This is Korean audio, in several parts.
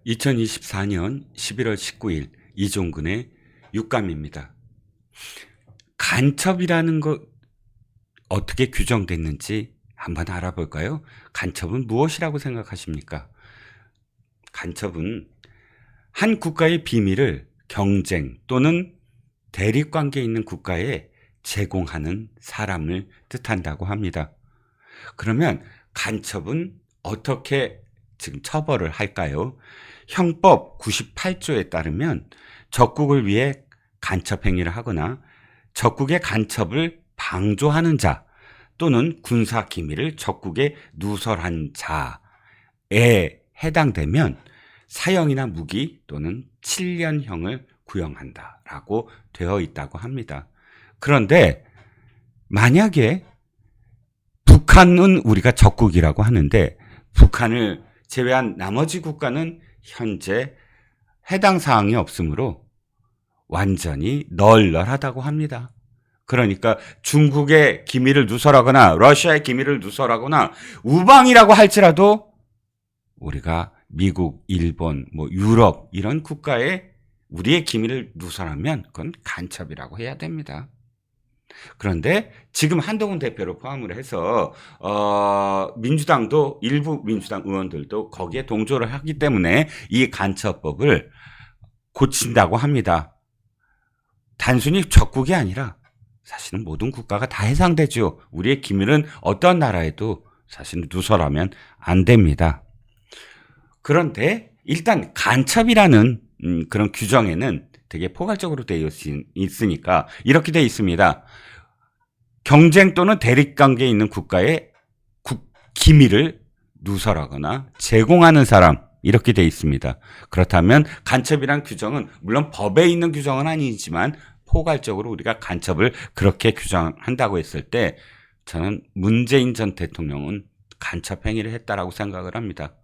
2024년 11월 19일 이종근의 육감입니다. 간첩이라는 것 어떻게 규정됐는지 한번 알아볼까요? 간첩은 무엇이라고 생각하십니까? 간첩은 한 국가의 비밀을 경쟁 또는 대립관계에 있는 국가에 제공하는 사람을 뜻한다고 합니다. 그러면 간첩은 어떻게 지금 처벌을 할까요? 형법 98조에 따르면 적국을 위해 간첩 행위를 하거나 적국의 간첩을 방조하는 자 또는 군사 기밀을 적국에 누설한 자에 해당되면 사형이나 무기 또는 7년형을 구형한다라고 되어 있다고 합니다. 그런데 만약에 북한은 우리가 적국이라고 하는데 북한을 제외한 나머지 국가는 현재 해당 사항이 없으므로 완전히 널널하다고 합니다. 그러니까 중국의 기밀을 누설하거나 러시아의 기밀을 누설하거나 우방이라고 할지라도 우리가 미국, 일본, 유럽 이런 국가에 우리의 기밀을 누설하면 그건 간첩이라고 해야 됩니다. 그런데 지금 한동훈 대표를 포함을 해서 민주당도 일부 민주당 의원들도 거기에 동조를 하기 때문에 이 간첩법을 고친다고 합니다. 단순히 적국이 아니라 사실은 모든 국가가 다 해당되죠. 우리의 기밀은 어떤 나라에도 사실 누설하면 안 됩니다. 그런데 일단 간첩이라는 그런 규정에는 되게 포괄적으로 되어 있으니까 이렇게 되어 있습니다. 경쟁 또는 대립관계에 있는 국가의 기밀을 누설하거나 제공하는 사람 이렇게 되어 있습니다. 그렇다면 간첩이란 규정은 물론 법에 있는 규정은 아니지만 포괄적으로 우리가 간첩을 그렇게 규정한다고 했을 때 저는 문재인 전 대통령은 간첩 행위를 했다라고 생각을 합니다.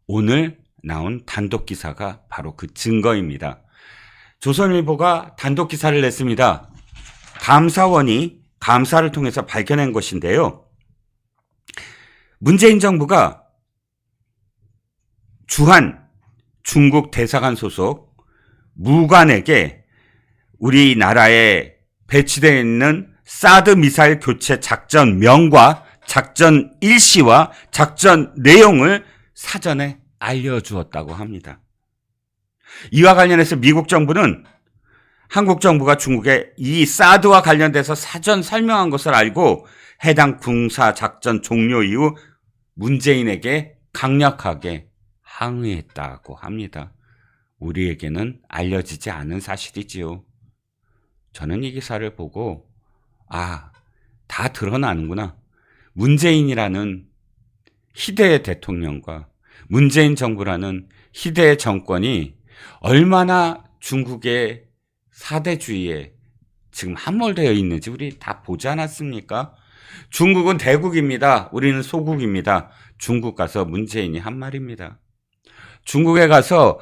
오늘 나온 단독 기사가 바로 그 증거입니다. 조선일보가 단독 기사를 냈습니다. 감사원이 감사를 통해서 밝혀낸 것인데요. 문재인 정부가 주한 중국 대사관 소속 무관에게 우리나라에 배치되어 있는 사드 미사일 교체 작전 명과 작전 일시와 작전 내용을 사전에 알려주었다고 합니다. 이와 관련해서 미국 정부는 한국 정부가 중국에 이 사드와 관련돼서 사전 설명한 것을 알고 해당 군사작전 종료 이후 문재인에게 강력하게 항의했다고 합니다. 우리에게는 알려지지 않은 사실이지요. 저는 이 기사를 보고 다 드러나는구나. 문재인이라는 희대의 대통령과 문재인 정부라는 희대의 정권이 얼마나 중국의 사대주의에 지금 함몰되어 있는지 우리 다 보지 않았습니까? 중국은 대국입니다. 우리는 소국입니다. 중국 가서 문재인이 한 말입니다. 중국에 가서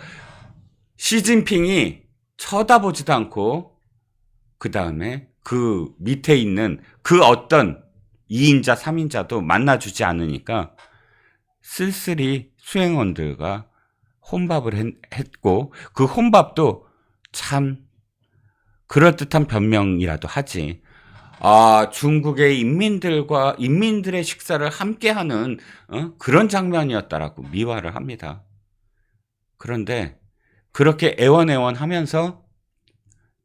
시진핑이 쳐다보지도 않고 그 다음에 그 밑에 있는 그 어떤 2인자, 3인자도 만나주지 않으니까 쓸쓸히 수행원들과 혼밥을 했고 그 혼밥도 참 그럴듯한 변명이라도 하지. 중국의 인민들의 식사를 함께하는 그런 장면이었다라고 미화를 합니다. 그런데 그렇게 애원하면서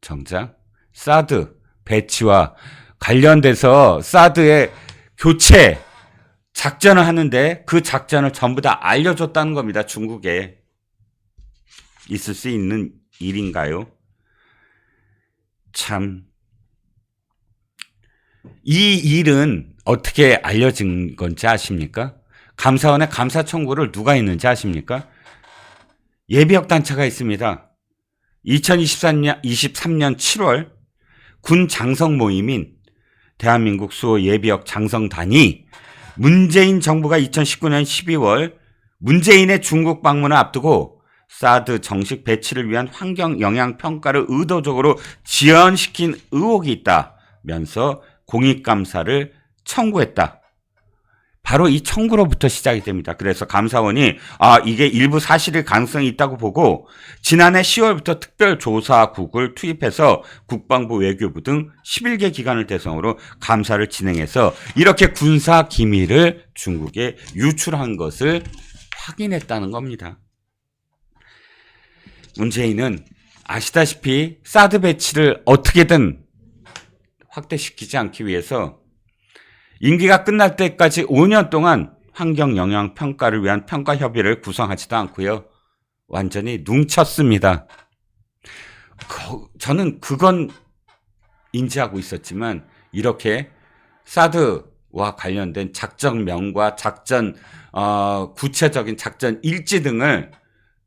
정작 사드 배치와 관련돼서 사드의 교체 작전을 하는데 그 작전을 전부 다 알려줬다는 겁니다. 중국에. 있을 수 있는 일인가요? 참, 이 일은 어떻게 알려진 건지 아십니까? 감사원의 감사 청구를 누가 했는지 아십니까? 예비역 단체가 있습니다. 2023년 7월 군 장성 모임인 대한민국 수호 예비역 장성단이 문재인 정부가 2019년 12월 문재인의 중국 방문을 앞두고 사드 정식 배치를 위한 환경 영향 평가를 의도적으로 지연시킨 의혹이 있다면서 공익감사를 청구했다. 바로 이 청구로부터 시작이 됩니다. 그래서 감사원이 이게 일부 사실일 가능성이 있다고 보고 지난해 10월부터 특별조사국을 투입해서 국방부, 외교부 등 11개 기관을 대상으로 감사를 진행해서 이렇게 군사 기밀을 중국에 유출한 것을 확인했다는 겁니다. 문재인은 아시다시피 사드 배치를 어떻게든 확대시키지 않기 위해서 임기가 끝날 때까지 5년 동안 환경 영향 평가를 위한 평가 협의를 구성하지도 않고요. 완전히 뭉쳤습니다. 저는 그건 인지하고 있었지만 이렇게 사드와 관련된 작전명과 작전 구체적인 작전 일지 등을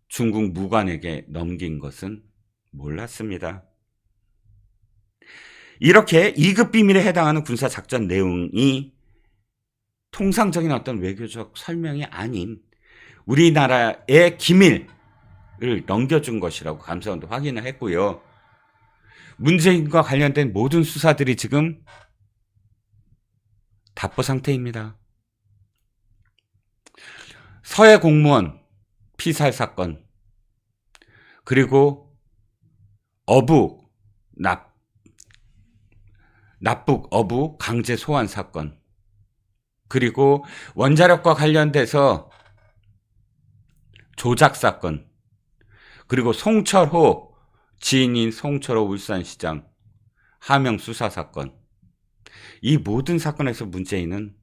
중국 무관에게 넘긴 것은 몰랐습니다. 이렇게 2급 비밀에 해당하는 군사작전 내용이 통상적인 어떤 외교적 설명이 아닌 우리나라의 기밀을 넘겨준 것이라고 감사원도 확인을 했고요. 문재인과 관련된 모든 수사들이 지금 답보 상태입니다. 서해 공무원 피살 사건, 그리고 어부 납북 어부 강제 소환 사건, 그리고 원자력과 관련돼서 조작 사건, 그리고 송철호 지인인 송철호 울산시장 하명 수사 사건, 이 모든 사건에서 문재인은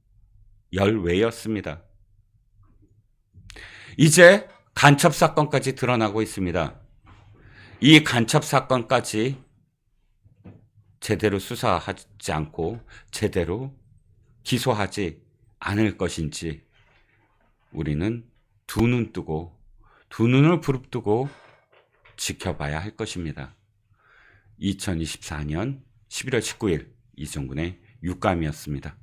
열외였습니다. 이제 간첩 사건까지 드러나고 있습니다. 이 간첩 사건까지 제대로 수사하지 않고 제대로 기소하지 않을 것인지 우리는 두 눈을 부릅뜨고 지켜봐야 할 것입니다. 2024년 11월 19일 이종근의 육감이었습니다.